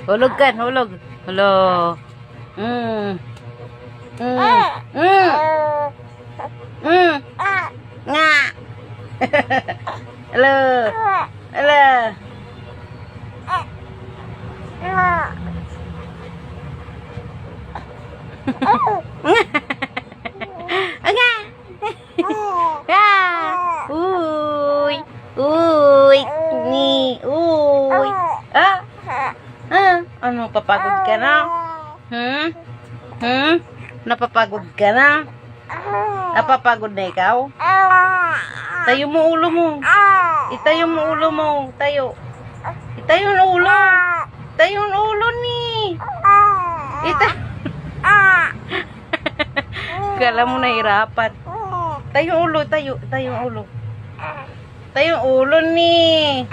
Hulog kan, hulog. Hulo. Mm. Mm. Mm. Mm. Nga. Hello. Hello. Nga. Ah. Uy. Uy. Ni. Uy. Ah. Ah. Ano, papagod ka na? Hmm? Hmm? Napapagod ka na? Napapagod na ikaw? Tayo mo ulo mo. Itayo mo ulo mo. Tayo. Itayo ang ulo. Tayo ang ulo ni. Kala mo nahirapan. Tayo ang ulo. Tayo. Tayo ang ulo. Tayo ang ulo ni.